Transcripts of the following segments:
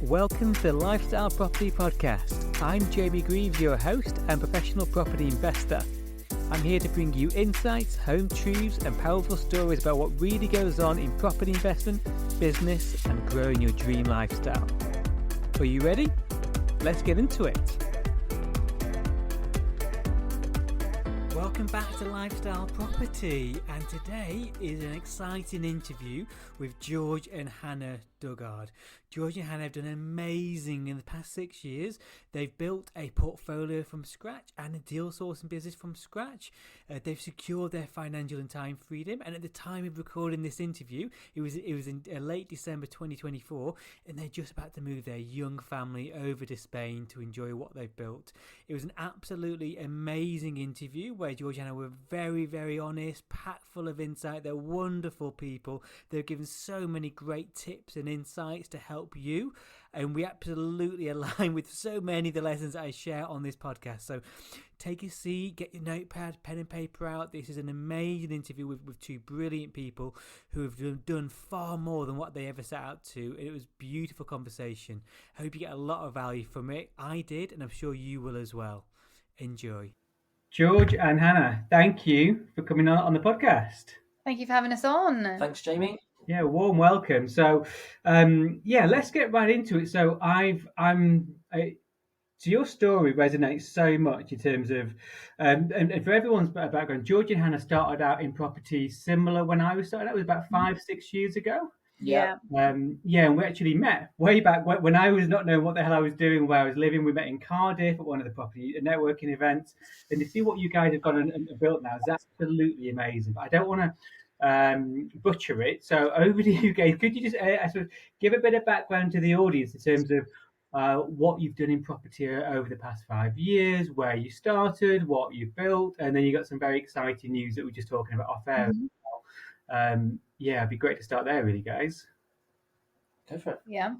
Welcome to the Lifestyle Property Podcast. I'm Jamie Greaves, your host and professional property investor. I'm here to bring you insights, home truths and powerful stories about what really goes on in property investment, business and growing your dream lifestyle. Are you ready? Let's get into it. Welcome back to Lifestyle Property, and today is an exciting interview with George and Hannah Dugard. George and Hannah have done amazing in the past 6 years. They've built a portfolio from scratch and a deal sourcing business from scratch. They've secured their financial and time freedom, and at the time of recording this interview, it was in late December 2024, and they're just about to move their young family over to Spain to enjoy what they've built. It was an absolutely amazing interview where George and Hannah were very, very honest, packed full of insight. They're wonderful people. They've given so many great tips and insights to help you, and we absolutely align with so many of the lessons I share on this podcast. So take a seat, get your notepad, pen and paper out. This is an amazing interview with two brilliant people who have done far more than what they ever set out to. It was a beautiful conversation. I hope you get a lot of value from it. I did, and I'm sure you will as well. Enjoy. George and Hannah, thank you for coming on the podcast. Thank you for having us on. Thanks, Jamie. Yeah, warm welcome. So, let's get right into it. So, so your story resonates so much in terms of, and for everyone's background, George and Hannah started out in property similar when I was starting out. It was about 5-6 years ago. Yeah. And we actually met way back when I was not knowing what the hell I was doing, where I was living. We met in Cardiff at one of the property networking events, and to see what you guys have gone and built now is absolutely amazing. But I don't want to butcher it. So over to you guys. Could you just give a bit of background to the audience in terms of what you've done in property over the past 5 years, where you started, what you built, and then you got some very exciting news that we're just talking about off air. Mm-hmm. It'd be great to start there, really, guys. Go for it. Yeah.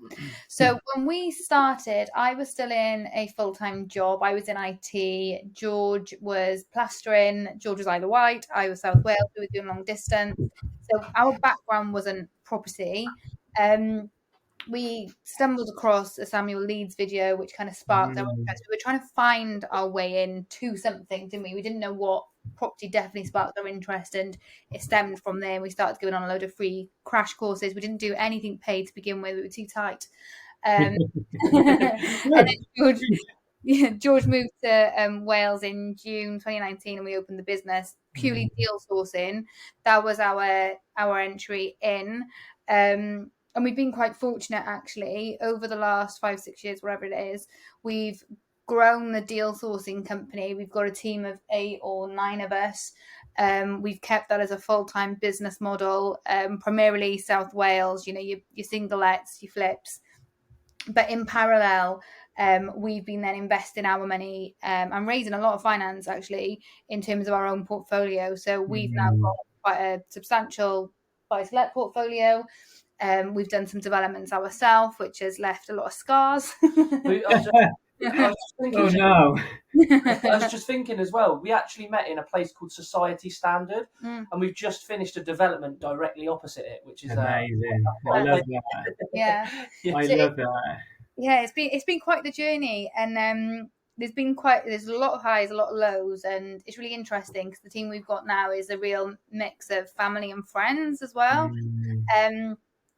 So when we started, I was still in a full-time job. I was in IT. George was plastering. George was Isle of Wight. I was South Wales. We were doing long distance. So our background wasn't property. We stumbled across a Samuel Leeds video, which kind of sparked our interest. We were trying to find our way into something, didn't we? We didn't know what. Property definitely sparked our interest, and it stemmed from there. We started going on a load of free crash courses. We didn't do anything paid to begin with. We were too tight. And then George moved to Wales in June 2019, and we opened the business purely deal sourcing. That was our entry in. And we've been quite fortunate, actually, over the last 5-6 years, whatever it is. We've grown the deal sourcing company. We've got a team of 8 or 9 of us. We've kept that as a full-time business model, primarily South Wales, your singlets, your flips. But in parallel, we've been then investing our money and raising a lot of finance, actually, in terms of our own portfolio. So we've now got quite a substantial buy-to-let portfolio. We've done some developments ourselves, which has left a lot of scars. I was just thinking as well, we actually met in a place called Society Standard, and we've just finished a development directly opposite it, which is amazing. I love that. Yeah. I love that. Yeah, it's been quite the journey, and there's a lot of highs, a lot of lows, and it's really interesting because the team we've got now is a real mix of family and friends as well.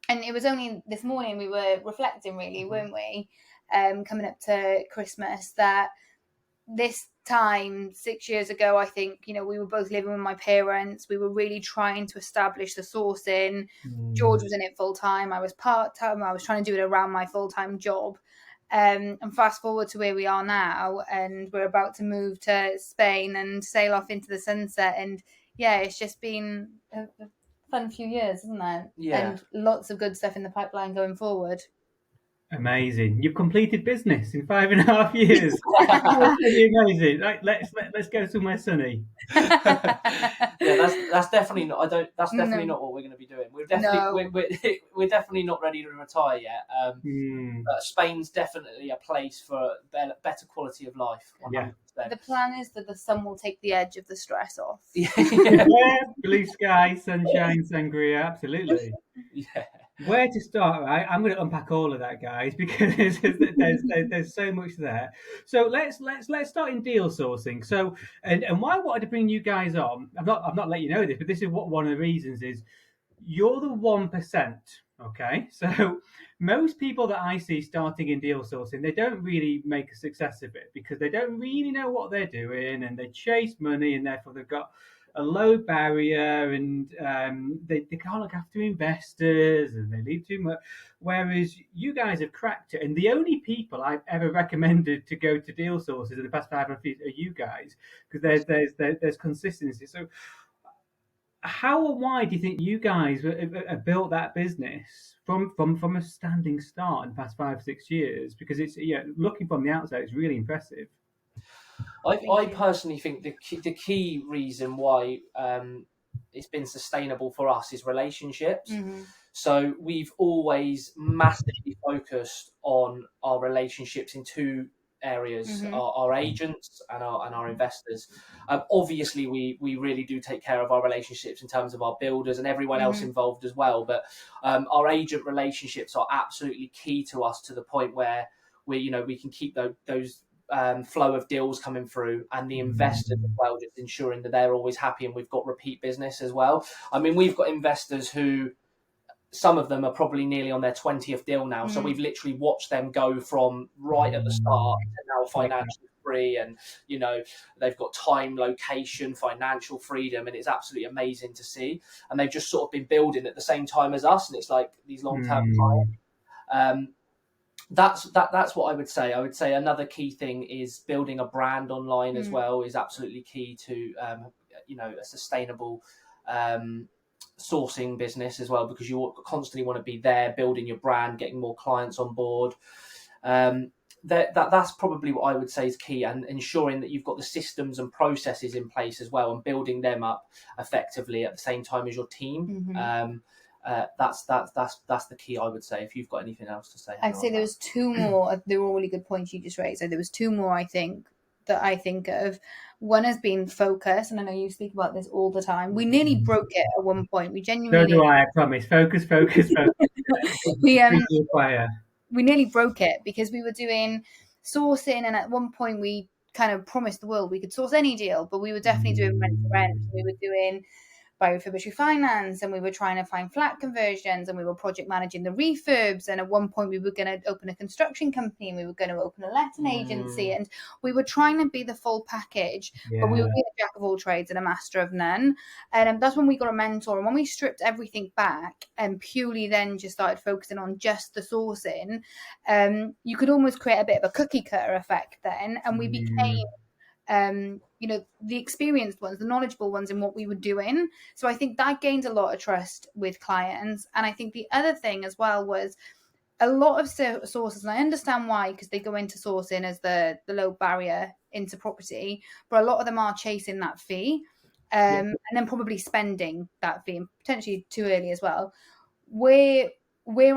And it was only this morning we were reflecting, really, weren't we? Coming up to Christmas, that this time 6 years ago, I think, we were both living with my parents. We were really trying to establish the sourcing. George was in it full time. I was part time. I was trying to do it around my full time job. And fast forward to where we are now, and we're about to move to Spain and sail off into the sunset. And yeah, it's just been a fun few years, isn't it? Yeah. And lots of good stuff in the pipeline going forward. Amazing! You've completed business in 5.5 years. Amazing! Right, let's go somewhere sunny. That's definitely not. That's definitely not what we're going to be doing. We're definitely not ready to retire yet. Spain's definitely a place for better quality of life. 100%. Yeah. The plan is that the sun will take the edge of the stress off. Yeah, blue sky, sunshine, sangria, absolutely. Yeah. Where to start, right? I'm going to unpack all of that, guys, because there's so much there. So let's start in deal sourcing. So and why I wanted to bring you guys on, I've not let you know this, but this is what one of the reasons is. You're the 1%. Okay, so most people that I see starting in deal sourcing, they don't really make a success of it because they don't really know what they're doing and they chase money and therefore they've got a low barrier and they can't look after investors and they leave too much. Whereas you guys have cracked it, and the only people I've ever recommended to go to deal sources in the past 5 years are you guys because there's consistency. So how and why do you think you guys have built that business from a standing start in the past 5 6 years? Because it's looking from the outside, it's really impressive. I personally think the key reason why it's been sustainable for us is relationships. Mm-hmm. So we've always massively focused on our relationships in two areas, mm-hmm. our agents and our investors. Obviously, we really do take care of our relationships in terms of our builders and everyone mm-hmm. else involved as well. But our agent relationships are absolutely key to us, to the point where we can keep those flow of deals coming through, and the investors as well, just ensuring that they're always happy and we've got repeat business as well. I mean, we've got investors who, some of them are probably nearly on their 20th deal now. So we've literally watched them go from right at the start to now financially free, and they've got time, location, financial freedom, and it's absolutely amazing to see. And they've just sort of been building at the same time as us, and it's like these long-term clients. That's what I would say. I would say another key thing is building a brand online as well is absolutely key to a sustainable sourcing business as well, because you constantly want to be there building your brand, getting more clients on board. That's probably what I would say is key, and ensuring that you've got the systems and processes in place as well, and building them up effectively at the same time as your team. Mm-hmm. That's the key, I would say. If you've got anything else to say, I'd say there was two more. They were all really good points you just raised. So there was two more I think of. One has been focus, and I know you speak about this all the time. We nearly broke it at one point. We genuinely. So do I promise. Focus. We nearly broke it because we were doing sourcing, and at one point we kind of promised the world we could source any deal, but we were definitely doing rent to rent. We were doing refurbished finance, and we were trying to find flat conversions, and we were project managing the refurbs, and at one point we were going to open a construction company, and we were going to open a letting agency, and we were trying to be the full package, but we were being a jack of all trades and a master of none. And that's when we got a mentor, and when we stripped everything back and purely then just started focusing on just the sourcing, you could almost create a bit of a cookie cutter effect then, and we became the experienced ones, the knowledgeable ones in what we were doing. So I think that gained a lot of trust with clients. And I think the other thing as well was a lot of sources, and I understand why, because they go into sourcing as the low barrier into property, but a lot of them are chasing that fee and then probably spending that fee, and potentially too early as well. We're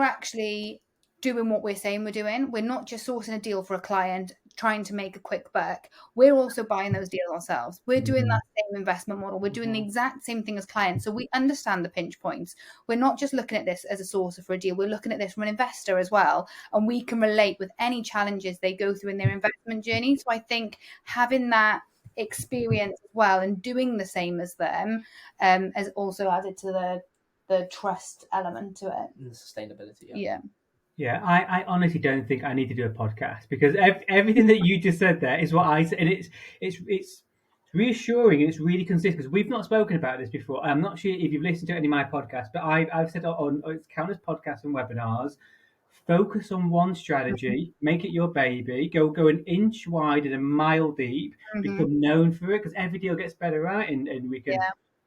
actually doing what we're saying we're doing. We're not just sourcing a deal for a client trying to make a quick buck. We're also buying those deals ourselves. We're doing that same investment model. We're doing the exact same thing as clients. So we understand the pinch points. We're not just looking at this as a sourcer for a deal. We're looking at this from an investor as well. And we can relate with any challenges they go through in their investment journey. So I think having that experience as well and doing the same as them has also added to the trust element to it. And the sustainability. Yeah, I honestly don't think I need to do a podcast, because everything that you just said there is what I said, and it's reassuring, and it's really consistent, because we've not spoken about this before. I'm not sure if you've listened to any of my podcasts, but I've said on it's countless podcasts and webinars, focus on one strategy, make it your baby, go an inch wide and a mile deep, become known for it, because every deal gets better, right? And we can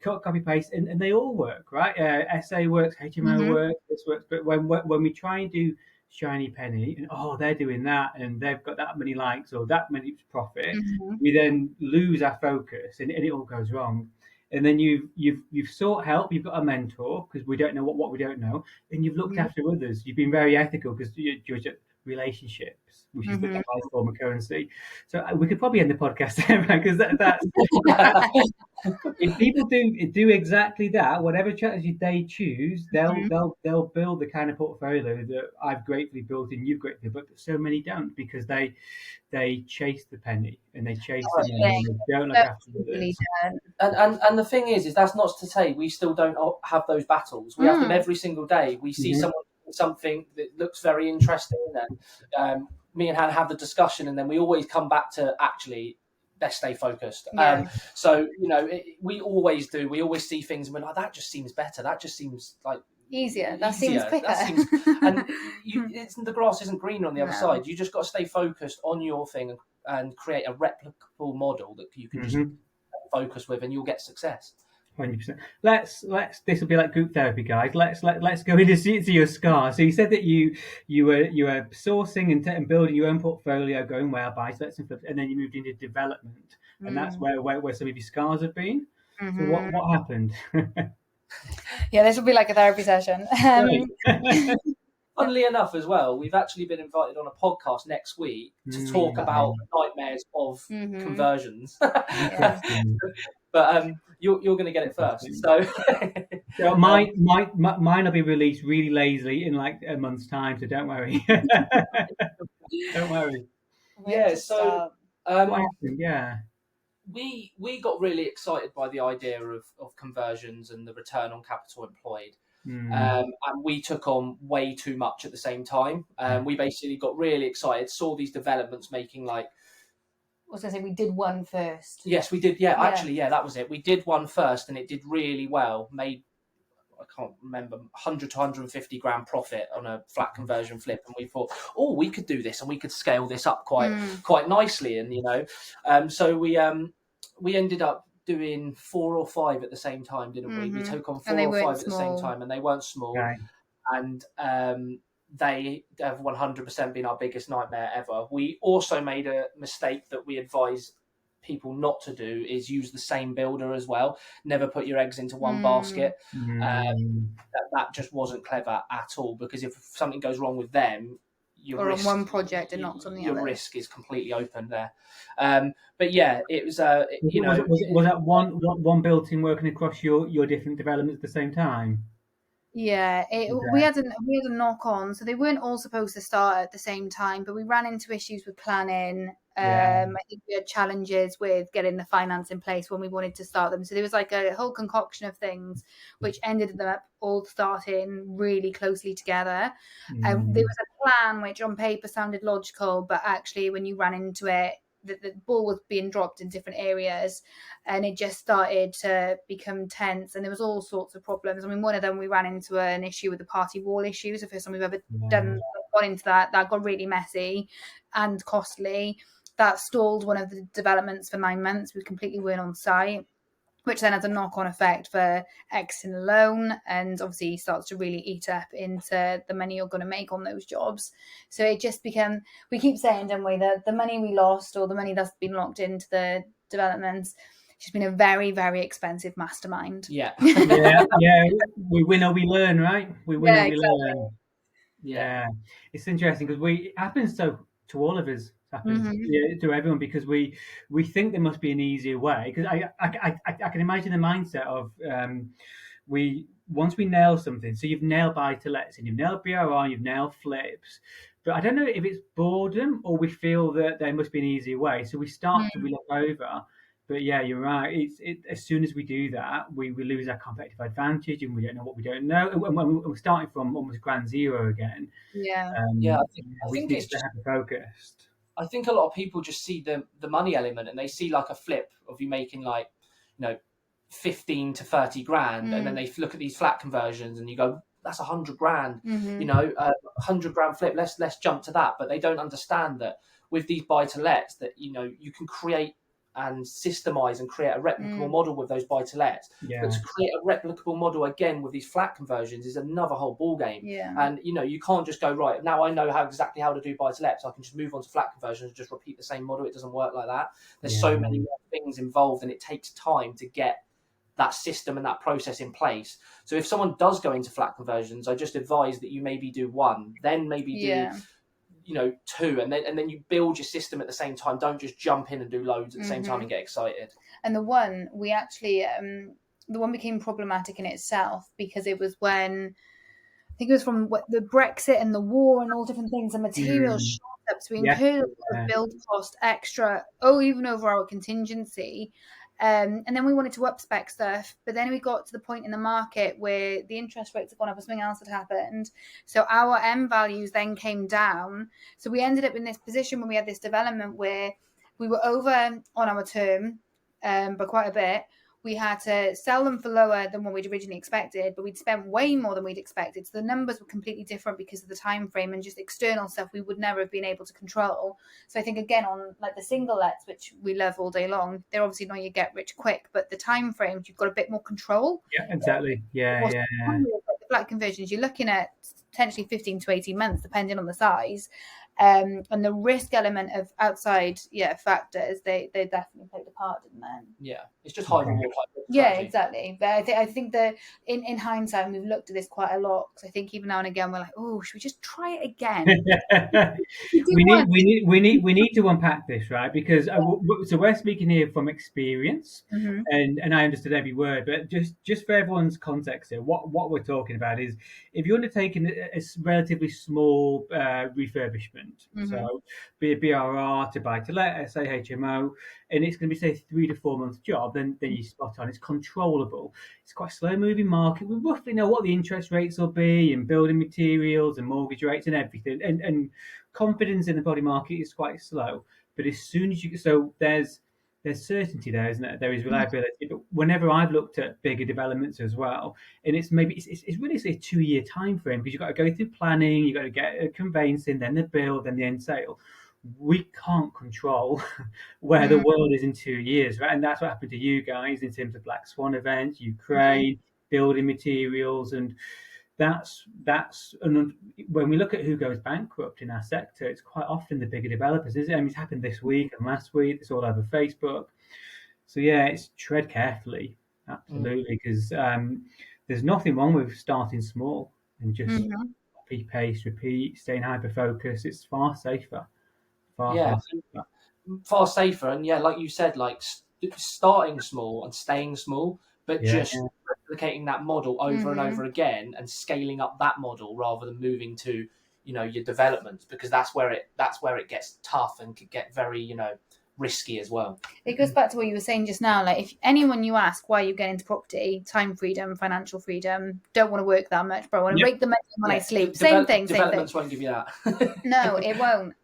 cut, copy, paste, and they all work, right? SA works, HMO works, this works. But when we try and do shiny penny, and they're doing that, and they've got that many likes or that many profit, we then lose our focus, and it all goes wrong. And then you've sought help, you've got a mentor, because we don't know what we don't know, and you've looked after others. You've been very ethical, because relationships, which is the highest form of currency. So we could probably end the podcast there, right? Because that's if people do exactly that, whatever strategy they choose, they'll build the kind of portfolio that I've gratefully built and you've gratefully built. But so many don't, because they chase the penny and they chase the money and they don't look after others. And the thing is that's not to say we still don't have those battles. We have them every single day. We see someone doing something that looks very interesting, and me and Hannah have the discussion, and then we always come back to actually let's stay focused. So we always do. We always see things and we're like, that just seems better. That just seems like easier. That seems quicker. And the grass isn't greener on the other side. You just got to stay focused on your thing and create a replicable model that you can just focus with, and you'll get success. 100%. Let's. This will be like group therapy, guys. Let's go into your scars. So you said that you were sourcing and building your own portfolio, going well, buy-to-lets and flips, and then you moved into development, and that's where some of your scars have been. So what happened? Yeah, this will be like a therapy session. Funnily enough, as well, we've actually been invited on a podcast next week to talk about nightmares of conversions. But you're going to get it first. So mine will be released really lazily in like a month's time. So don't worry. Don't worry. Yeah. So what happened? Yeah. We got really excited by the idea of conversions and the return on capital employed. And we took on way too much at the same time. We basically got really excited, saw these developments making like. I was going to say, we did one first. Yes, we did. Yeah, actually, that was it. We did one first and it did really well. Made, I can't remember, 100 to 150 grand profit on a flat conversion flip. And we thought, we could do this and we could scale this up quite nicely. And, so we ended up doing 4 or 5 at the same time, didn't we? We took on 4 or 5 at the same time, and they weren't small. Right. And they have 100% been our biggest nightmare ever. We also made a mistake that we advise people not to do, is use the same builder as well. Never put your eggs into one basket. That just wasn't clever at all, because if something goes wrong with them, on one project and not on the other, your risk is completely open there. But yeah, it was was that one built-in working across your different developments at the same time? Yeah, we had a knock on, so they weren't all supposed to start at the same time, but we ran into issues with planning. I think we had challenges with getting the finance in place when we wanted to start them. So there was like a whole concoction of things which ended up all starting really closely together. There was a plan which on paper sounded logical, but actually when you ran into it, the ball was being dropped in different areas, and it just started to become tense, and there was all sorts of problems. I mean, one of them, we ran into an issue with the party wall issues. The first time we've ever got into that got really messy and costly. That stalled one of the developments for 9 months. We completely weren't on site, which then has a knock-on effect for exiting a loan, and obviously starts to really eat up into the money you're going to make on those jobs. So it just became, we keep saying, don't we, that the money we lost, or the money that's been locked into the developments, she's been a very, very expensive mastermind. Yeah. We win or we learn, right? We win or we learn. Yeah. It's interesting because it happens to all of us. Happens to everyone, because we think there must be an easier way. Because I can imagine the mindset of once we nail something. So you've nailed buy-to-lets and you've nailed BRR, you've nailed flips. But I don't know if it's boredom or we feel that there must be an easier way. So we start to look over. But yeah, you're right. As soon as we do that, we lose our competitive advantage, and we don't know what we don't know. And we're starting from almost ground zero again. Yeah. I think it's just focused. I think a lot of people just see the money element, and they see like a flip of you making 15 to 30 grand, and then they look at these flat conversions and you go, that's 100 grand, 100 grand flip. Let's jump to that. But they don't understand that with these buy-to-lets that, you can create and systemize and create a replicable model with those buy-to-lets. But to create a replicable model again with these flat conversions is another whole ball game. And you can't just go, right, now I know exactly how to do buy-to-lets, I can just move on to flat conversions and just repeat the same model. It doesn't work like that. There's so many more things involved, and it takes time to get that system and that process in place. So if someone does go into flat conversions, I just advise that you maybe do one, then maybe do two, and then you build your system at the same time. Don't just jump in and do loads at the same time and get excited. And the one we actually the one became problematic in itself because it was when I think it was from the Brexit and the war and all different things, the materials shot up, so we incurred a lot of build cost extra, even over our contingency. And then we wanted to up spec stuff, but then we got to the point in the market where the interest rates had gone up or something else had happened. So our M values then came down. So we ended up in this position when we had this development where we were over on our term by quite a bit. We had to sell them for lower than what we'd originally expected, but we'd spent way more than we'd expected. So the numbers were completely different because of the time frame and just external stuff we would never have been able to control. So I think, again, on like the single lets, which we love all day long, they're obviously not you get rich quick, but the time frames, you've got a bit more control. Yeah, exactly. Yeah. The flat conversions, you're looking at potentially 15 to 18 months, depending on the size. And the risk element of outside factors, they definitely played a part, didn't they? Yeah, it's just high reward. Yeah, exactly. But I think that in hindsight, and we've looked at this quite a lot, because I think even now and again we're like, oh, should we just try it again? we need to unpack this, right? Because so we're speaking here from experience, and I understood every word. But just for everyone's context here, what we're talking about is if you're undertaking a relatively small refurbishment, so be a BRR to buy to let, say HMO, and it's going to be say 3 to 4 month job, then you spot on. It's controllable. It's quite a slow moving market. We roughly know what the interest rates will be, and building materials and mortgage rates and everything. And confidence in the body market is quite slow. But as soon as there's certainty there, isn't there? There is reliability. But whenever I've looked at bigger developments as well, and it's really say a 2 year time frame, because you've got to go through planning, you've got to get a conveyancing, then the build, then the end sale. We can't control where the world is in 2 years, right? And that's what happened to you guys in terms of Black Swan events, Ukraine, building materials, and that's when we look at who goes bankrupt in our sector, it's quite often the bigger developers. It's happened this week and last week. It's all over Facebook. So yeah, it's tread carefully, absolutely, because there's nothing wrong with starting small and just copy, paste, repeat, staying hyper focused. It's far safer. Far safer, and like you said, like starting small and staying small, but just replicating that model over and over again and scaling up that model rather than moving to your developments, because that's where it gets tough and could get very risky as well. It goes back to what you were saying just now. Like, if anyone you ask why you get into property, time freedom, financial freedom, don't want to work that much, but I want to make the money when I sleep. Same thing. Developments won't give you that. No, it won't.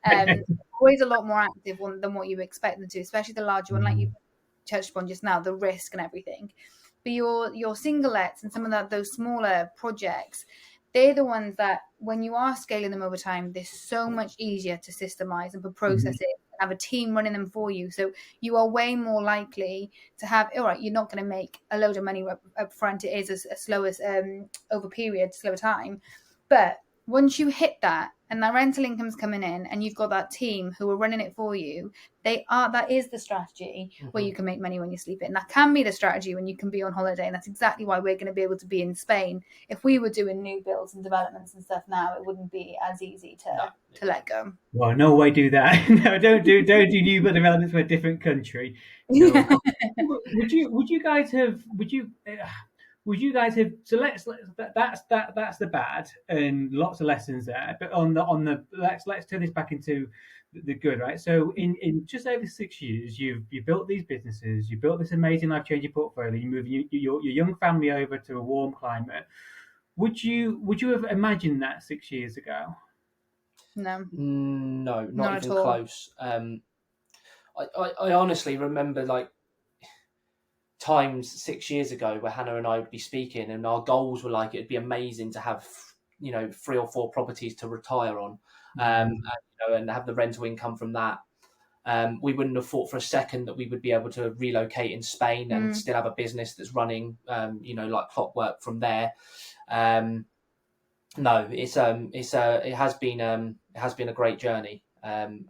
Always a lot more active than what you expect them to, especially the larger one, like you touched upon just now, the risk and everything. But your single lets and some of those smaller projects, they're the ones that when you are scaling them over time, they're so much easier to systemize and process it and have a team running them for you. So you are way more likely to have, all right, you're not going to make a load of money up front. It is a slower over period, slower time. But once you hit that and that rental income's coming in and you've got that team who are running it for you, that is the strategy where you can make money when you sleep in. That can be the strategy when you can be on holiday. And that's exactly why we're going to be able to be in Spain. If we were doing new builds and developments and stuff now, it wouldn't be as easy to let go. Well, no way do that. No, don't do new build developments for a different country. No. Would you guys have so that's the bad and lots of lessons there, but on the let's turn this back into the good, right? So in just over 6 years you built these businesses, you built this amazing life-changing portfolio, you move your young family over to a warm climate. Would you have imagined that 6 years ago? No, not even close. I honestly remember like times 6 years ago where Hannah and I would be speaking and our goals were like, it'd be amazing to have 3 or 4 properties to retire on, and have the rental income from that. We wouldn't have thought for a second that we would be able to relocate in Spain and still have a business that's running like clockwork from there. No, it has been a great journey, and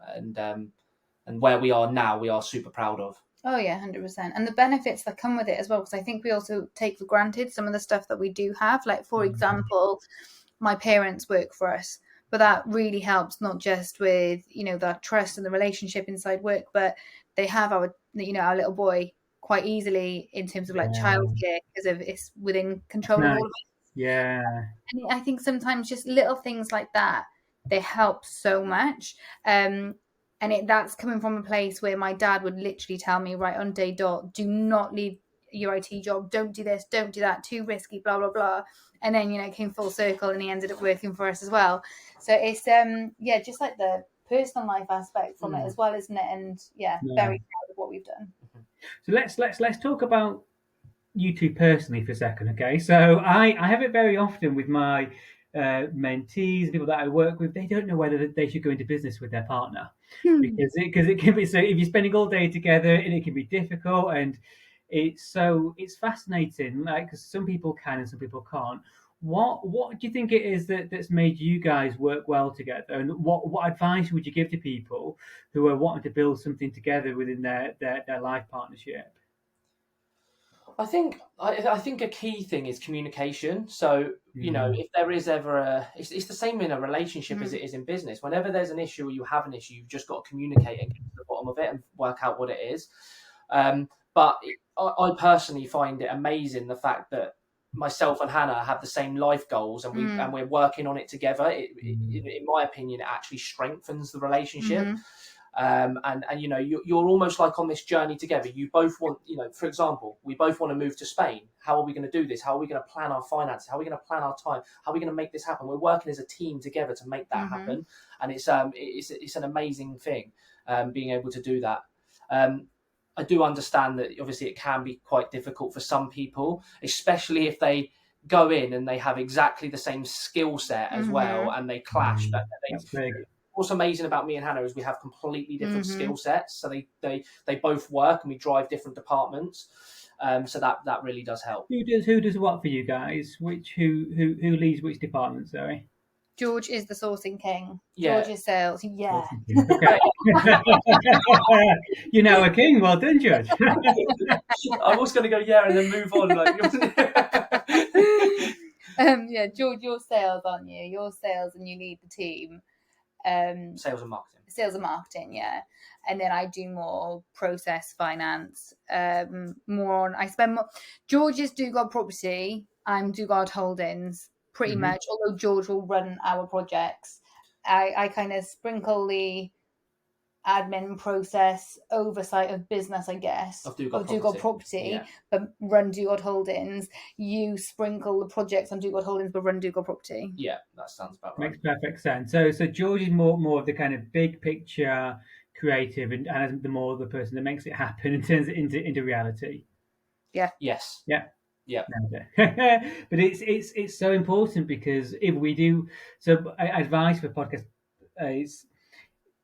where we are now we are super proud of. Oh yeah, 100%. And the benefits that come with it as well, because I think we also take for granted some of the stuff that we do have. Like, for example, my parents work for us, But that really helps, not just with, that trust and the relationship inside work, but they have our little boy quite easily in terms of like childcare, because of it's within control of all of us. Yeah. And I think sometimes just little things like that, they help so much. And that's coming from a place where my dad would literally tell me, right on day dot, do not leave your IT job, don't do this, don't do that, too risky, blah blah blah. And then it came full circle, and he ended up working for us as well. So it's just like the personal life aspect from it as well, isn't it? And very proud of what we've done. So let's talk about you two personally for a second, okay? So I have it very often with my mentees, people that I work with. They don't know whether they should go into business with their partner because it can be, so if you're spending all day together, and it can be difficult, and it's fascinating, like, because some people can and some people can't. What do you think it is that's made you guys work well together, and what advice would you give to people who are wanting to build something together within their life partnership? I think a key thing is communication. So if there is ever it's the same in a relationship as it is in business. Whenever there's an issue or you have an issue, you've just got to communicate and get to the bottom of it and work out what it is. But I personally find it amazing the fact that myself and Hannah have the same life goals, and we're working on it together. In my opinion, it actually strengthens the relationship. And you're almost like on this journey together. You both want, for example, we both want to move to Spain. How are we going to do this? How are we going to plan our finances? How are we going to plan our time? How are we going to make this happen? We're working as a team together to make that happen, and it's an amazing thing, being able to do that. I do understand that obviously it can be quite difficult for some people, especially if they go in and they have exactly the same skill set as well, and they clash. What's amazing about me and Hannah is we have completely different skill sets, so they both work, and we drive different departments. So that really does help. Who does what for you guys? Who leads which department? Sorry. George is the sourcing king. Yeah. George is sales. Yeah. Okay. You're now a king. Well done, George. I was going to go and then move on. George, you're sales, aren't you? You're sales, and you lead the team. Sales and marketing. Sales and marketing, yeah. And then I do more process, finance. I spend more. George is Dugard Property. I'm Dugard Holdings. Pretty much, although George will run our projects. I kind of sprinkle the admin process oversight of business, I guess, of Dugard Property, but run Dugard Holdings. You sprinkle the projects on Dugard Holdings, but run Dugard Property. Yeah, that sounds about right. Makes perfect sense. So George is more of the kind of big picture creative, and the more the person that makes it happen and turns it into reality. Yeah. Yes. Yeah. Yeah. But it's so important, because if we do, so advice for podcast is,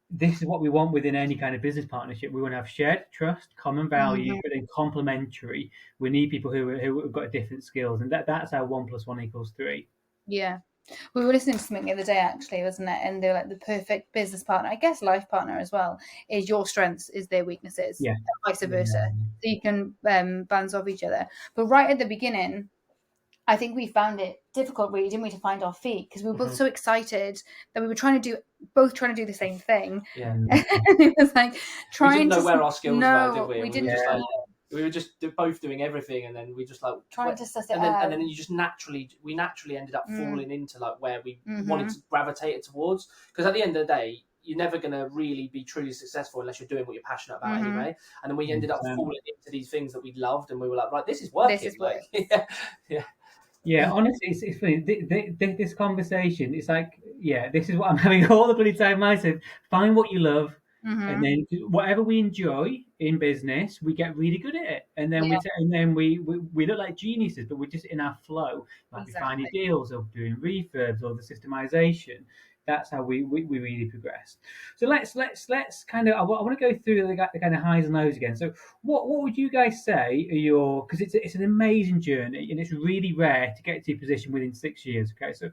this is what we want within any kind of business partnership. We want to have shared trust, common values, but then complementary. We need people who have got different skills, and that's our 1 + 1 = 3. Yeah. We were listening to something the other day, actually, wasn't it? And they're like, the perfect business partner, I guess life partner as well, is your strengths is their weaknesses, and vice versa. So you can bounce off each other. But right at the beginning, I think we found it difficult, really, didn't we, to find our feet, because we were both so excited that we were trying to do the same thing. Yeah. It was like we didn't know where our skills were, did we? We didn't. We were just both doing everything, and then we just like trying to suss it out. And then you just naturally ended up falling into like where we wanted to gravitate it towards. Because at the end of the day, you're never going to really be truly successful unless you're doing what you're passionate about anyway. And then we ended up falling into these things that we loved, and we were like, right, this is working. This is working. Yeah, honestly, it's funny. This conversation, it's like, this is what I'm having all the bloody time. I said, find what you love, and then whatever we enjoy in business, we get really good at it, and then we look like geniuses, but we're just in our flow, like finding deals or doing refurbs or the systemization. That's how we really progress. So let's kind of, I want to go through the kind of highs and lows again. So what would you guys say are your, because it's an amazing journey, and it's really rare to get to your position within 6 years. Okay, so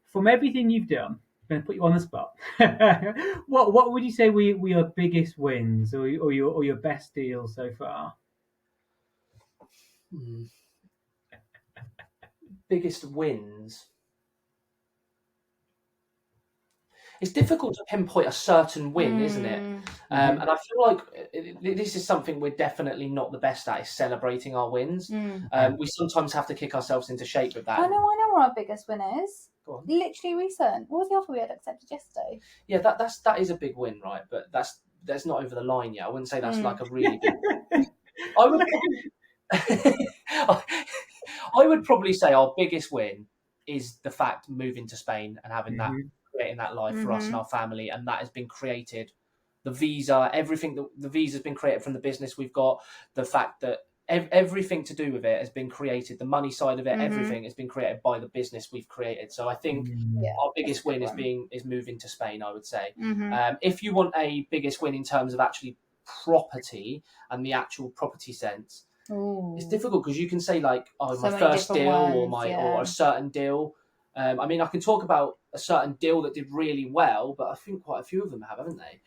from everything you've done, I'm going to put you on the spot. what would you say were your biggest wins, or your best deals so far? Biggest wins. it's difficult to pinpoint a certain win, isn't it? And I feel like this is something we're definitely not the best at, is celebrating our wins. We sometimes have to kick ourselves into shape with that. I know what our biggest win is. Go on. Literally recent. What was the offer we had accepted yesterday? Yeah, that is a big win, right? But that's not over the line yet. I wouldn't say that's like a really big win. I would probably say our biggest win is the fact moving to Spain and having that, creating that life for us and our family, and that has been created. The visa, everything, the visa has been created from the business we've got. The fact that everything to do with it has been created. The money side of it, everything has been created by the business we've created. So I think our biggest win is moving to Spain, I would say. If you want a biggest win in terms of actually property and the actual property sense, it's difficult because you can say like, oh, my first deal or a certain deal. I mean, I can talk about a certain deal that did really well, but I think quite a few of them have, haven't they?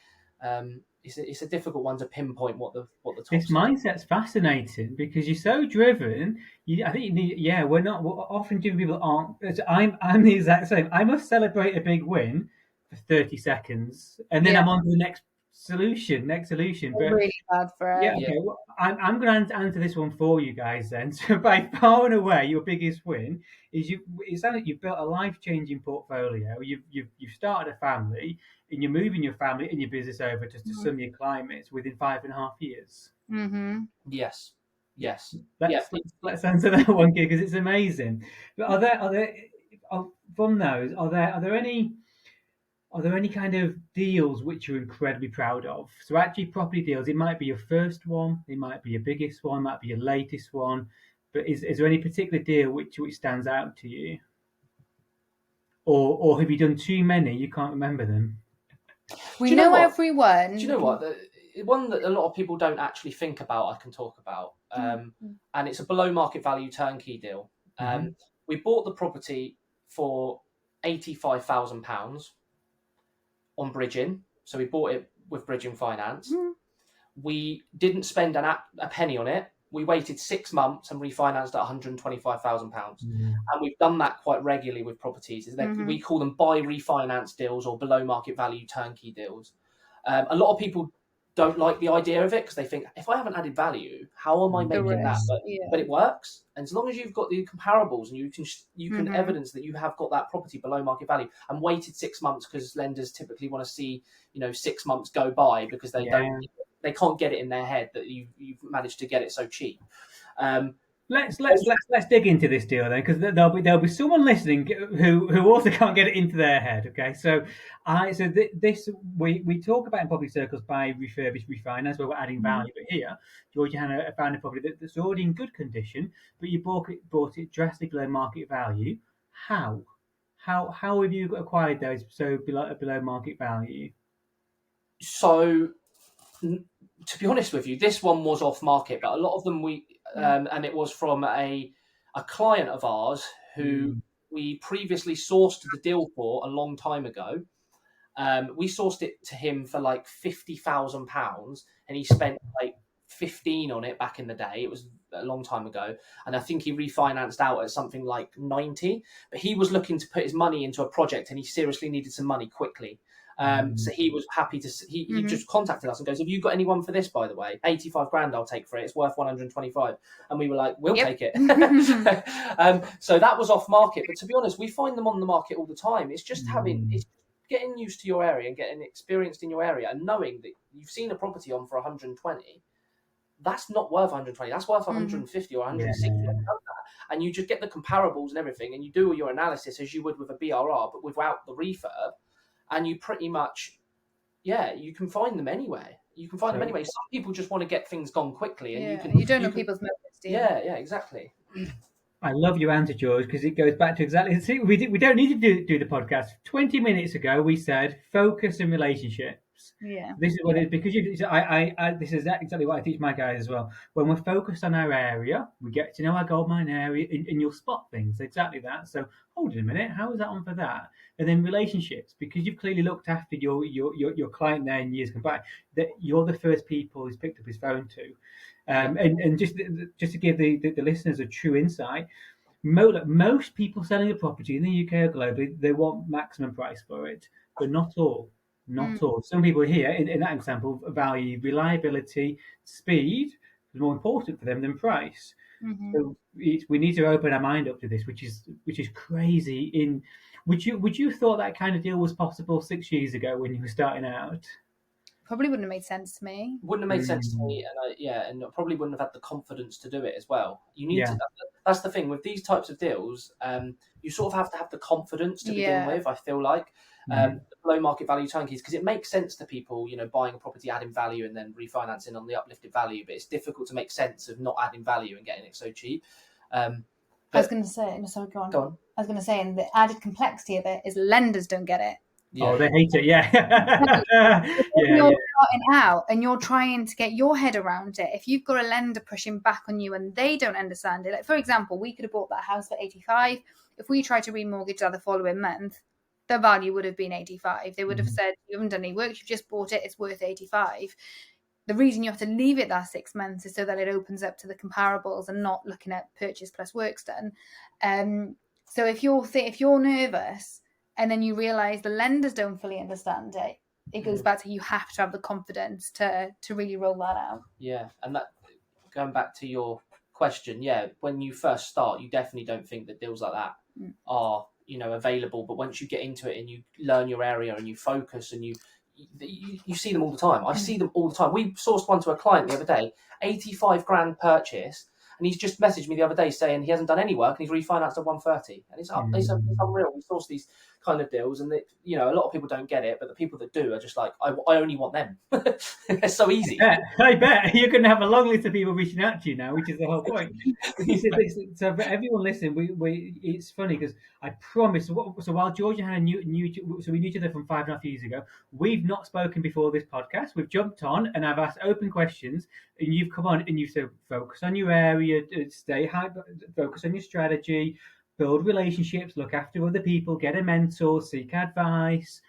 It's a difficult one to pinpoint what the top. This mindset's fascinating because you're so driven. I think you need. Yeah, we're not. Often driven people aren't. I'm the exact same. I must celebrate a big win for 30 seconds, and then I'm on to the next solution. But really bad for it. Yeah. Okay. Well, I'm going to answer this one for you guys then. So by far and away, your biggest win is it sounds like you've built a life-changing portfolio. You've started a family, and you're moving your family and your business over to sunnier climates within 5.5 years. Yes. Let's answer that one because it's amazing. But are there from those? Are there any kind of deals which you're incredibly proud of? So actually, property deals. It might be your first one. It might be your biggest one. It might be your latest one. But is there any particular deal which stands out to you? Or have you done too many? You can't remember them. We know everyone. Do you know what? The one that a lot of people don't actually think about, I can talk about. And it's a below market value turnkey deal. We bought the property for £85,000 on bridging. So we bought it with bridging finance. We didn't spend a penny on it. We waited 6 months and refinanced at £125,000. And we've done that quite regularly with properties. We call them buy refinance deals or below market value turnkey deals. A lot of people don't like the idea of it because they think, if I haven't added value, how am I making that? But it works. And as long as you've got the comparables and you can evidence that you have got that property below market value and waited 6 months, because lenders typically want to see 6 months go by because they can't get it in their head that you've managed to get it so cheap. Let's dig into this deal then, because there'll be someone listening who also can't get it into their head. Okay, so we talk about in property circles buy refurbished refinance where we're adding value, but here George and Hannah found a property that's already in good condition, but you bought it drastically below market value. How have you acquired those so below market value? So, to be honest with you, this one was off market, but a lot of them and it was from a client of ours who we previously sourced the deal for a long time ago. We sourced it to him for like £50,000, and he spent like 15 on it back in the day. It was a long time ago, and I think he refinanced out at something like 90. But he was looking to put his money into a project, and he seriously needed some money quickly. So he was happy to. He just contacted us and goes, "Have you got anyone for this? By the way, 85 grand I'll take for it. It's worth 125." And we were like, "We'll take it." So that was off market. But to be honest, we find them on the market all the time. It's just it's getting used to your area and getting experienced in your area and knowing that you've seen a property on for 120. That's not worth 120. That's worth 150 or 160. And you just get the comparables and everything, and you do your analysis as you would with a BRR, but without the refurb. And you pretty much, you can find them anywhere. Some people just want to get things gone quickly, and you don't know people's motives, do you? Yeah, exactly. I love your answer, George, because it goes back to exactly. See, we don't need to do the podcast. 20 minutes ago, we said focus and relationships. Yeah. This is what it is, because this is exactly what I teach my guys as well. When we're focused on our area, we get to know our goldmine area, and you'll spot things exactly that. So hold on a minute, how is that on for that? And then relationships, because you've clearly looked after your client there in years gone by, that you're the first people he's picked up his phone to. And just to give the listeners a true insight, most people selling a property in the UK or globally, they want maximum price for it, but not all. Not all. Some people here, in that example, value reliability, speed is more important for them than price. So we need to open our mind up to this, which is crazy. Would you thought that kind of deal was possible 6 years ago when you were starting out? Probably wouldn't have made sense to me. Wouldn't have made sense to me, and I probably wouldn't have had the confidence to do it as well. You need to. That's the thing with these types of deals. You sort of have to have the confidence to begin with. I feel like below market value turnkey, because it makes sense to people, buying a property, adding value, and then refinancing on the uplifted value. But it's difficult to make sense of not adding value and getting it so cheap. I was going to say, sorry, go on. I was going to say, and the added complexity of it is lenders don't get it. Yeah. Oh, they hate it. Yeah. You're starting out and you're trying to get your head around it. If you've got a lender pushing back on you and they don't understand it, like for example, we could have bought that house for 85. If we tried to remortgage that the following month, the value would have been 85. They would have said, you haven't done any work, you've just bought it, it's worth 85. The reason you have to leave it that 6 months is so that it opens up to the comparables and not looking at purchase plus works done. So if you're nervous, and then you realise the lenders don't fully understand it, it goes back to you have to have the confidence to really roll that out. Yeah, and that going back to your question, when you first start, you definitely don't think that deals like that are available. But once you get into it and you learn your area and you focus and you see them all the time. I see them all the time. We sourced one to a client the other day, 85 grand purchase. And he's just messaged me the other day saying he hasn't done any work and he's refinanced at 130. And it's unreal. We source these kind of deals, and a lot of people don't get it, but the people that do are just like, I only want them. It's so easy. I bet you're going to have a long list of people reaching out to you now, which is the whole point. So for everyone listening, we it's funny because I promise. So while George and Hannah knew, so we knew each other from 5.5 years ago. We've not spoken before this podcast. We've jumped on and I've asked open questions, and you've come on and you said focus on your area, stay high, focus on your strategy, build relationships, look after other people, get a mentor, seek advice.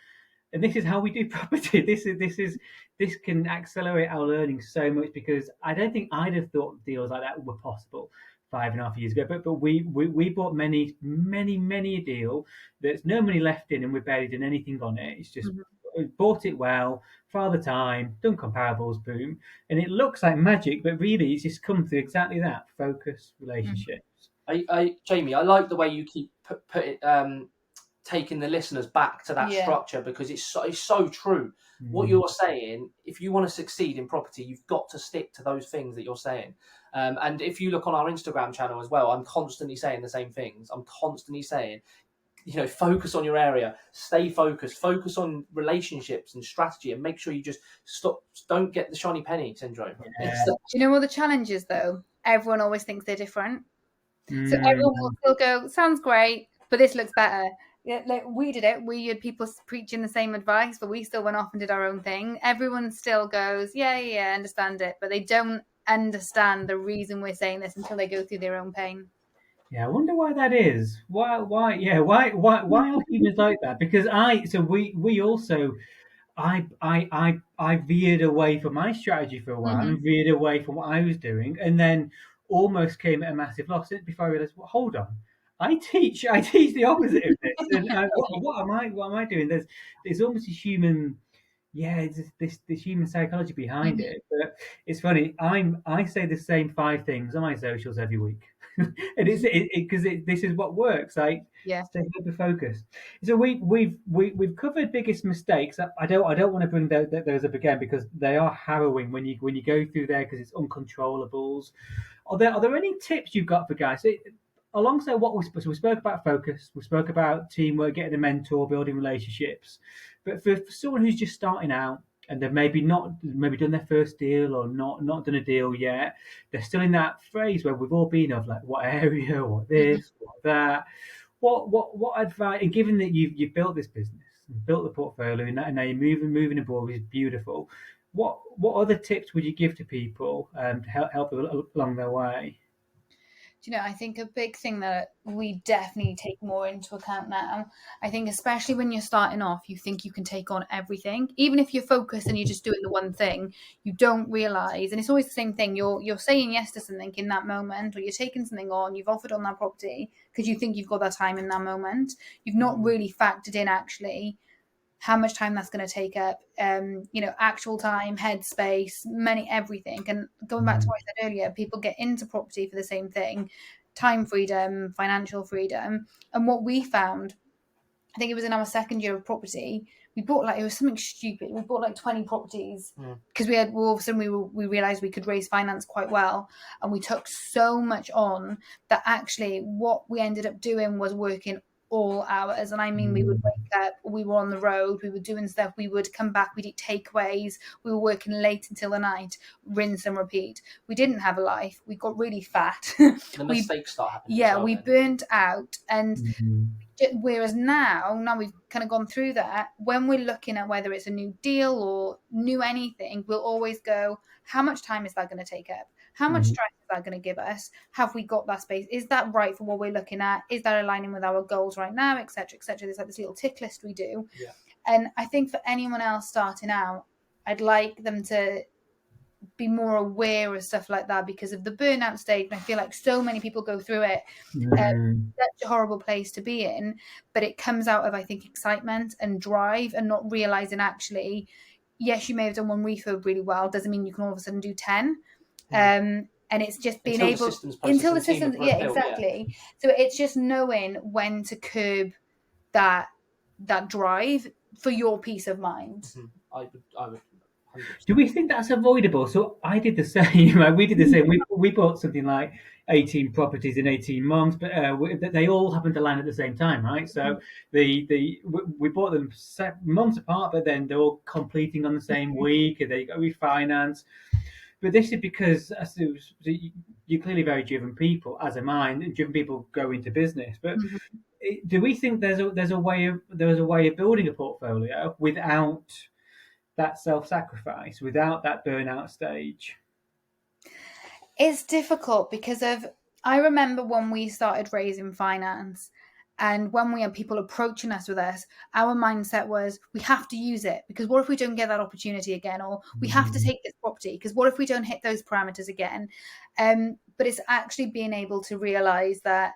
And this is how we do property. This can accelerate our learning so much, because I don't think I'd have thought deals like that were possible 5.5 years ago. But we bought many a deal that's no money left in, and we've barely done anything on it. It's just bought it well, father time, done comparables, boom, and it looks like magic, but really it's just come through exactly that: focus, relationships. Jamie, I like the way you keep taking the listeners back to that structure, because it's so true. What you're saying, if you want to succeed in property, you've got to stick to those things that you're saying. And if you look on our Instagram channel as well, I'm constantly saying the same things. I'm constantly saying, focus on your area, stay focused, focus on relationships and strategy, and make sure you just don't get the shiny penny syndrome. Do you know what the challenge is though? Everyone always thinks they're different. So everyone will still go, sounds great, but this looks better. Yeah, like we did it. We had people preaching the same advice, but we still went off and did our own thing. Everyone still goes, yeah, understand it, but they don't understand the reason we're saying this until they go through their own pain. Yeah, I wonder why that is. Why are humans like that? Because we also I veered away from my strategy for a while and veered away from what I was doing, and then almost came at a massive loss before I realized, well, hold on, I teach the opposite of this. And what am I doing? There's almost a human, this human psychology behind it. But it's funny. I say the same 5 things on my socials every week, and it's because this is what works. Stay hyper focused. So we've covered biggest mistakes. I don't want to bring those up again, because they are harrowing when you go through there, because it's uncontrollables. Are there any tips you've got for guys? Alongside what we spoke about focus, we spoke about teamwork, getting a mentor, building relationships. But for someone who's just starting out and they've maybe done their first deal or not done a deal yet, they're still in that phase where we've all been of like, what area, what this, what that. What advice? And given that you've built this business, built the portfolio, and now you're moving abroad, which is beautiful. What other tips would you give to people to help along their way? I think a big thing that we definitely take more into account now, I think especially when you're starting off, you think you can take on everything. Even if you're focused and you're just doing the one thing, you don't realise, and it's always the same thing, you're saying yes to something in that moment, or you're taking something on, you've offered on that property because you think you've got that time in that moment. You've not really factored in actually how much time that's going to take up, actual time, headspace, money, everything. And going back to what I said earlier, people get into property for the same thing: time freedom, financial freedom. And what we found, I think it was in our second year of property, we bought it was something stupid. We bought 20 properties because all of a sudden we realized we could raise finance quite well, and we took so much on that actually what we ended up doing was working all hours. And I mean, we would wake up, we were on the road, we were doing stuff, we would come back, we'd eat takeaways, we were working late until the night, rinse and repeat. We didn't have a life. We got really fat. The mistakes start happening. Yeah, we burnt out. And whereas now we've kind of gone through that, when we're looking at whether it's a new deal or new anything, we'll always go, how much time is that going to take up? How much stress is that going to give us? Have we got that space? Is that right for what we're looking at? Is that aligning with our goals right now, etc., etc.? There's this little tick list we do. Yeah. And I think for anyone else starting out, I'd like them to be more aware of stuff like that because of the burnout stage. And I feel like so many people go through it. Such a horrible place to be in, but it comes out of, I think, excitement and drive, and not realizing actually, yes, you may have done one refurb really well, doesn't mean you can all of a sudden do 10. And it's just being able until the systems, exactly. Yeah. So it's just knowing when to curb that drive for your peace of mind. I would. Do we think that's avoidable? So I did the same. Right? We did the same. We bought something like 18 properties in 18 months, but they all happened to land at the same time, right? So we bought them months apart, but then they're all completing on the same week, and they got refinanced. But this is because you're clearly very driven people, as am I, and driven people go into business. But do we think there's a way of building a portfolio without that self-sacrifice, without that burnout stage? It's difficult because I remember when we started raising finance, and when we had people approaching us with us, our mindset was, we have to use it, because what if we don't get that opportunity again? Or we have to take this property, because what if we don't hit those parameters again? But it's actually being able to realize that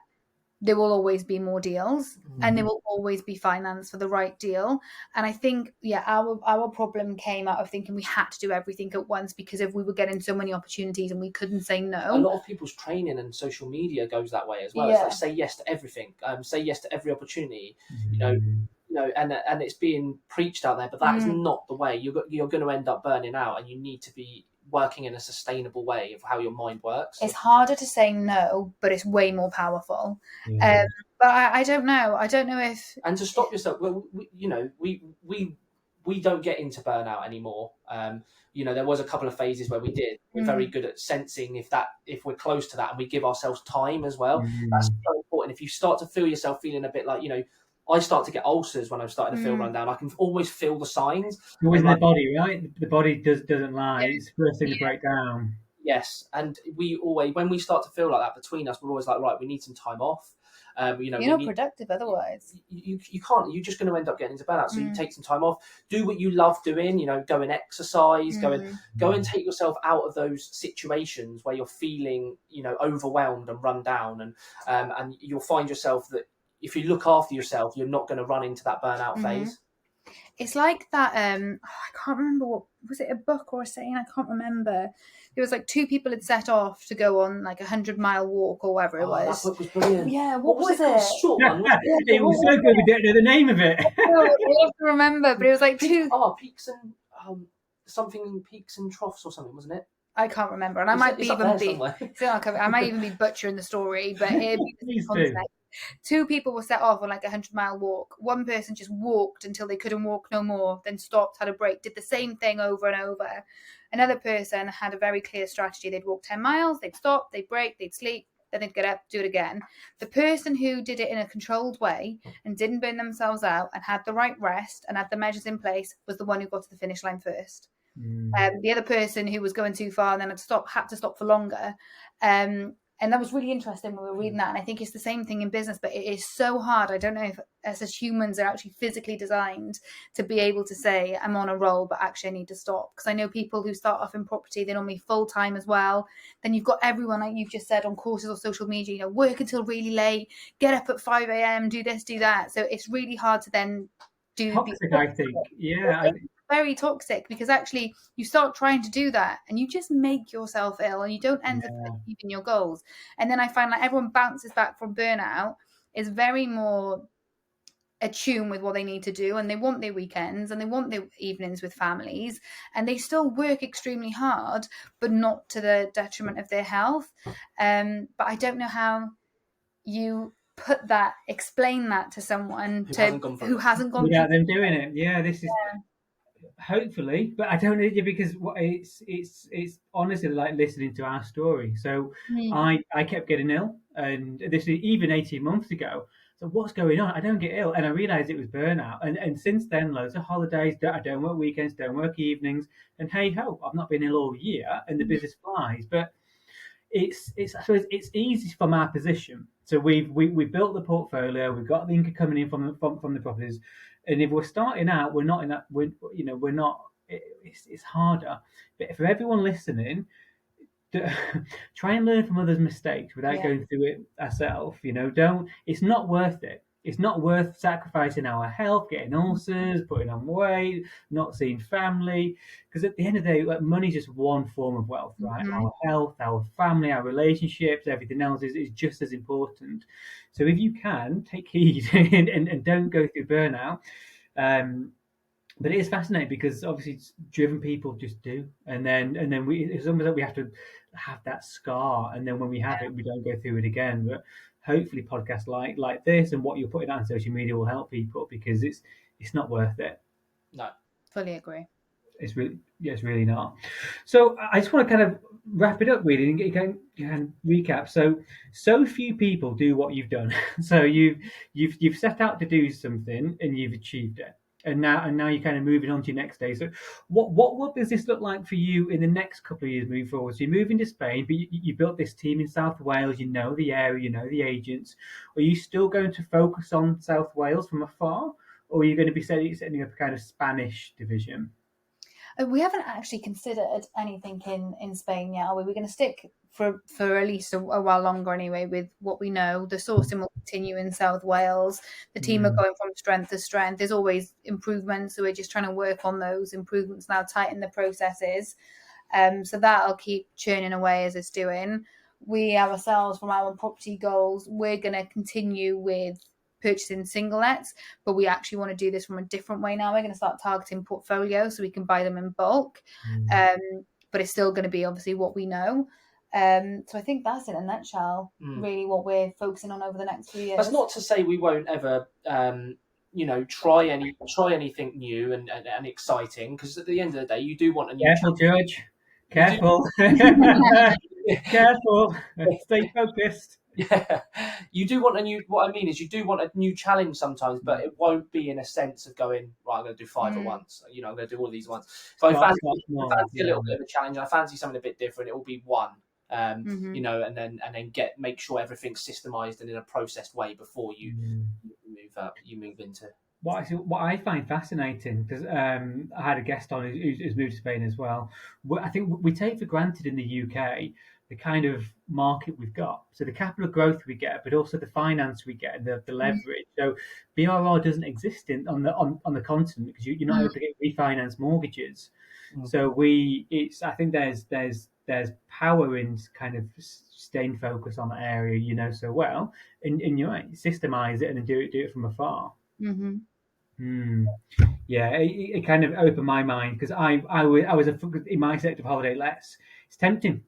there will always be more deals, and there will always be finance for the right deal. And I think, our problem came out of thinking we had to do everything at once, because if we were getting so many opportunities and we couldn't say no. A lot of people's training and social media goes that way as well. It's like, say yes to everything, say yes to every opportunity, and it's being preached out there, but that is not the way. You're going to end up burning out, and you need to be working in a sustainable way of how your mind works. It's harder to say no, but it's way more powerful. But I don't know. I don't know if... And to stop yourself, well, we don't get into burnout anymore. There was a couple of phases where we did. We're very good at sensing if we're close to that, and we give ourselves time as well. That's so important. If you start to feel yourself feeling a bit like, I start to get ulcers when I'm starting to feel run down. I can always feel the signs. Always in the body, right? The body doesn't lie. It's the first thing to break down. Yes, and we always, when we start to feel like that between us, we're always like, right, we need some time off. You're not productive otherwise. You can't. You're just going to end up getting into burnout. So you take some time off. Do what you love doing. Go and exercise. Go and take yourself out of those situations where you're feeling, overwhelmed and run down, and you'll find yourself that if you look after yourself, you're not going to run into that burnout phase. It's like that. I can't remember was it, a book or a saying? I can't remember. There was 2 people had set off to go on 100-mile walk or whatever it was. That book was brilliant. Yeah, what was it? Short one. It was so good. We don't know the name of it. I have to remember, but it was 2. Peaks and something peaks and troughs or something, wasn't it? I can't remember, and I might even be butchering the story, but it'd be the concept. 2 people were set off on a 100-mile walk. One person just walked until they couldn't walk no more, then stopped, had a break, did the same thing over and over. Another person had a very clear strategy. They'd walk 10 miles, they'd stop, they'd break, they'd sleep, then they'd get up, do it again. The person who did it in a controlled way and didn't burn themselves out and had the right rest and had the measures in place was the one who got to the finish line first. The other person who was going too far and then had to stop for longer. And that was really interesting when we were reading that. And I think it's the same thing in business, but it is so hard. I don't know if us as humans are actually physically designed to be able to say, I'm on a roll, but actually I need to stop. Because I know people who start off in property, they're normally full-time as well. Then you've got everyone, like you've just said, on courses or social media, you know, work until really late, get up at 5 a.m, do this, do that. So it's really hard to then do toxic, I think. Yeah. Very toxic, because actually you start trying to do that and you just make yourself ill and you don't end up achieving your goals. And then I find like everyone bounces back from burnout is very more attuned with what they need to do, and they want their weekends and they want their evenings with families, and they still work extremely hard, but not to the detriment of their health. But I don't know how you explain that to someone who hasn't gone without them doing it. Yeah, this is hopefully, but I don't know, because it's honestly like listening to our story. So I kept getting ill, and this is even 18 months ago. So what's going on? I don't get ill, and I realised it was burnout. And since then, loads of holidays. I don't work weekends, don't work evenings, and hey ho, I've not been ill all year, and the business flies. But it's I suppose it's easy from our position. So we built the portfolio, we've got the income coming in from the properties, and if we're starting out, we're not in that. We're not. It's harder. But for everyone listening, try and learn from others' mistakes without going through it ourselves. Don't. It's not worth it. It's not worth sacrificing our health, getting ulcers, putting on weight, not seeing family. Because at the end of the day, like, money is just one form of wealth, right? Our health, our family, our relationships, everything else is just as important. So if you can, take heed and don't go through burnout. But it is fascinating because obviously driven people just do, and then it's almost like we have to have that scar, and then when we have it, we don't go through it again. But hopefully, podcasts like this and what you're putting out on social media will help people, because it's not worth it. No, fully agree. It's really not. So I just want to kind of wrap it up really, and you can recap. So few people do what you've done. So you've set out to do something and you've achieved it. And now you're kind of moving on to your next day. So what does this look like for you in the next couple of years moving forward? So you're moving to Spain, but you built this team in South Wales. You know the area, you know the agents. Are you still going to focus on South Wales from afar, or are you going to be setting up a kind of Spanish division? We haven't actually considered anything in Spain yet, are we? We're going to stick for at least a while longer anyway with what we know. The sourcing will continue in South Wales. The team are going from strength to strength. There's always improvements, so we're just trying to work on those improvements now, tighten the processes. So that'll keep churning away as it's doing. We ourselves, from our property goals, we're going to continue with purchasing single lets, but we actually want to do this from a different way now. We're going to start targeting portfolios so we can buy them in bulk, but it's still going to be obviously what we know. So I think that's in a nutshell really what we're focusing on over the next few years. That's not to say we won't ever try anything new and exciting, because at the end of the day you do want a new careful challenge. Careful. Careful. Stay focused. Yeah, you do want a new. What I mean is, you do want a new challenge sometimes, but it won't be in a sense of going, right, I'm going to do 5 at once. I'm going to do all these ones. So I fancy a little bit of a challenge. I fancy something a bit different. It will be one, and then make sure everything's systemised and in a processed way before you move into. What I find fascinating, because I had a guest on who's moved to Spain as well. I think we take for granted in the UK the kind of market we've got. So the capital growth we get, but also the finance we get, and the leverage. So BRR doesn't exist on the continent, because you're not able to get refinance mortgages. So I think there's power in kind of staying focused on that area, so well, and you're right, systemize it and then do it from afar. Yeah, it kind of opened my mind, because I was in my sector of holiday lets. It's tempting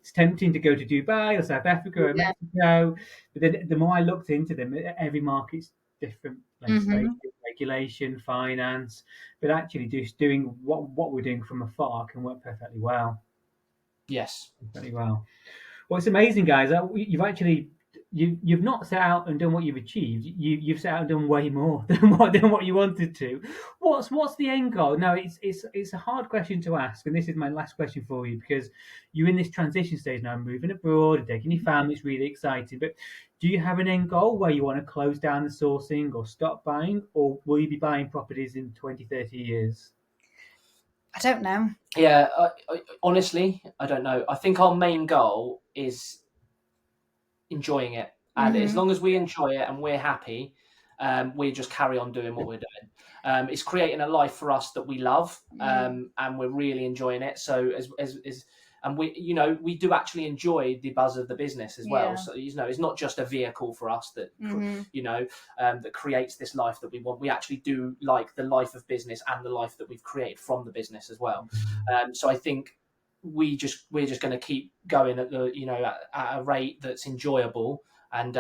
to go to Dubai or South Africa or Mexico, but then the more I looked into them, every market's different, legislation, regulation, finance, but actually just doing what we're doing from afar can work perfectly well. Yes, perfectly well. Well, it's amazing, guys. You've actually you've not set out and done what you've achieved. You've set out and done way more than what you wanted to. What's the end goal? Now it's a hard question to ask, and this is my last question for you, because you're in this transition stage now, moving abroad and taking your family. It's really exciting, but do you have an end goal where you want to close down the sourcing or stop buying, or will you be buying properties in 20, 30 years? I don't know. Yeah, honestly, I don't know. I think our main goal is enjoying it, and as long as we enjoy it and we're happy, we just carry on doing what we're doing. It's creating a life for us that we love, and we're really enjoying it. So and we do actually enjoy the buzz of the business as well. So it's not just a vehicle for us that that creates this life that we want. We actually do like the life of business and the life that we've created from the business as well. So I think we're just going to keep going at the at a rate that's enjoyable and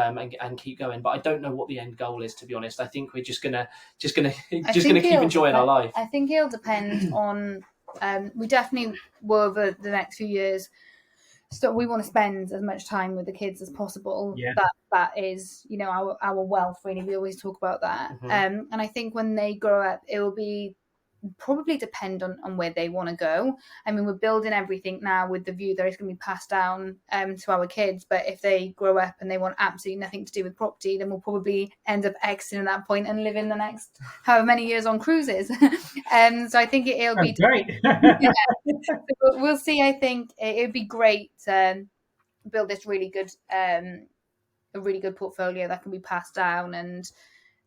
keep going. But I don't know what the end goal is, to be honest. I think we're just gonna keep enjoying our life. I think it'll depend on. We definitely will over the next few years. So we want to spend as much time with the kids as possible. Yeah. That is, our wealth. Really, we always talk about that. And I think when they grow up, it will be probably depend on where they want to go. I mean, we're building everything now with the view that it's going to be passed down to our kids. But if they grow up and they want absolutely nothing to do with property, then we'll probably end up exiting at that point and living the next however many years on cruises. So I think it'll be great. So we'll see. I think it'd be great to build this really good, a really good portfolio that can be passed down, and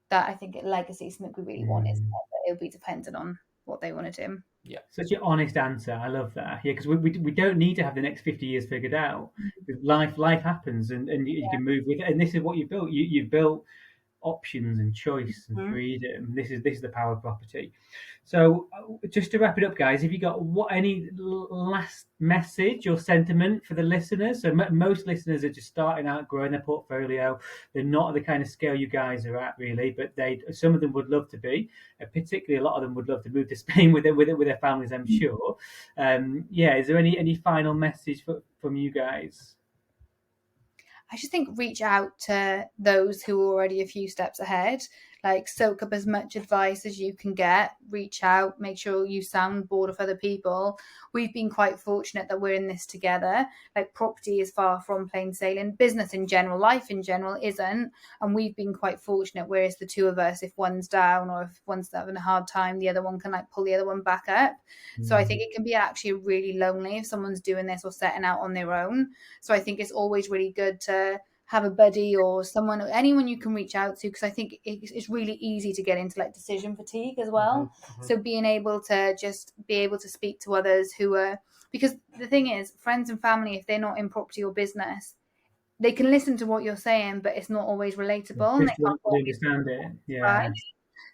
that I think legacy is something we really want. Is it'll be dependent on what they want to do. Yeah, such an honest answer. I love that. Yeah, because we don't need to have the next 50 years figured out. Life happens, and you can move with it. And this is what you built. You've built options and choice and freedom. This is the power of property. So just to wrap it up, guys, have you got any last message or sentiment for the listeners? So most listeners are just starting out, growing their portfolio. They're not at the kind of scale you guys are at, really, but some of them would love to be. Particularly, a lot of them would love to move to Spain with their families, I'm sure. Is there any final message from you guys? I just think reach out to those who are already a few steps ahead. Like, soak up as much advice as you can get. Reach out, make sure you soundboard of other people. We've been quite fortunate that we're in this together. Like, property is far from plain sailing. Business in general, life in general isn't. And we've been quite fortunate, whereas the two of us, if one's down or if one's having a hard time, the other one can pull the other one back up. So I think it can be actually really lonely if someone's doing this or setting out on their own. So I think it's always really good to have a buddy or anyone you can reach out to, because I think it's really easy to get into decision fatigue as well. So being able to speak to others who are, because the thing is, friends and family, if they're not in property or business, they can listen to what you're saying, but it's not always relatable. And they can't understand it. Yeah. Right?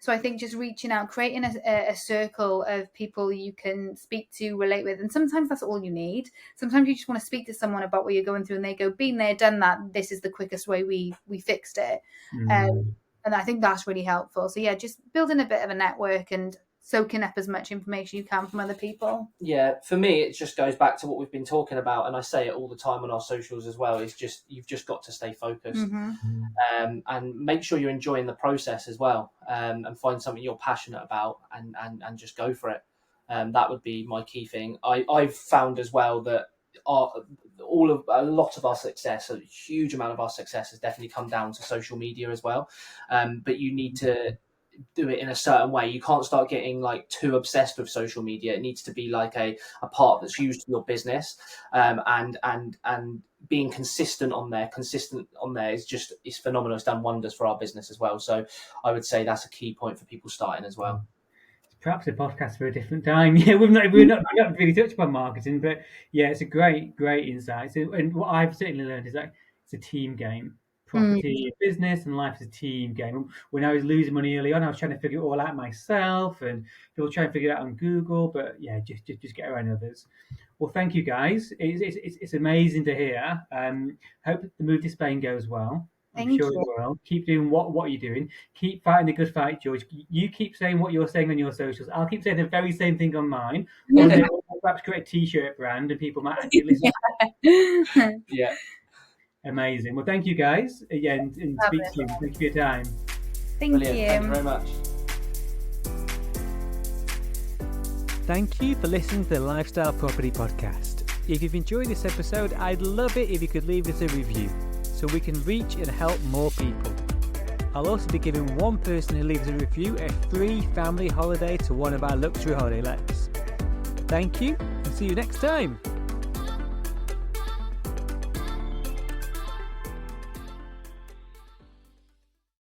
So I think just reaching out, creating a circle of people you can speak to, relate with. And sometimes that's all you need. Sometimes you just want to speak to someone about what you're going through and they go, been there, done that. This is the quickest way we fixed it. And I think that's really helpful. So yeah, just building a bit of a network and soaking up as much information you can from other people. Yeah, for me, it just goes back to what we've been talking about, and I say it all the time on our socials as well. Is just you've just got to stay focused, and make sure you're enjoying the process as well, and find something you're passionate about, and just go for it. That would be my key thing. I've found as well that a lot of our success, a huge amount of our success, has definitely come down to social media as well. But you need to do it in a certain way. You can't start getting too obsessed with social media. It needs to be a part that's used in your business, and being consistent on there is phenomenal. It's done wonders for our business as well. So I would say that's a key point for people starting as well. Perhaps a podcast for a different time. Yeah, we've not really touched upon marketing, but yeah, it's a great insight. And what I've certainly learned is that it's a team game. Property, business, and life is a team game. When I was losing money early on, I was trying to figure it all out myself, and people try and figure it out on Google. But yeah, just get around others. Well, thank you guys. It's amazing to hear. Hope the move to Spain goes well. I'm sure it will. Keep doing what you're doing. Keep fighting the good fight, George. You keep saying what you're saying on your socials. I'll keep saying the very same thing on mine. One day we'll perhaps create a T-shirt brand, and people might actually listen. Yeah. Amazing. Well, thank you guys again, and speak soon. Thank you for your time. Thank Brilliant. you. Thank you very much. Thank you for listening to the Lifestyle Property Podcast. If you've enjoyed this episode, I'd love it if you could leave us a review so we can reach and help more people. I'll also be giving one person who leaves a review a free family holiday to one of our luxury holiday lets. Thank you, and see you next time.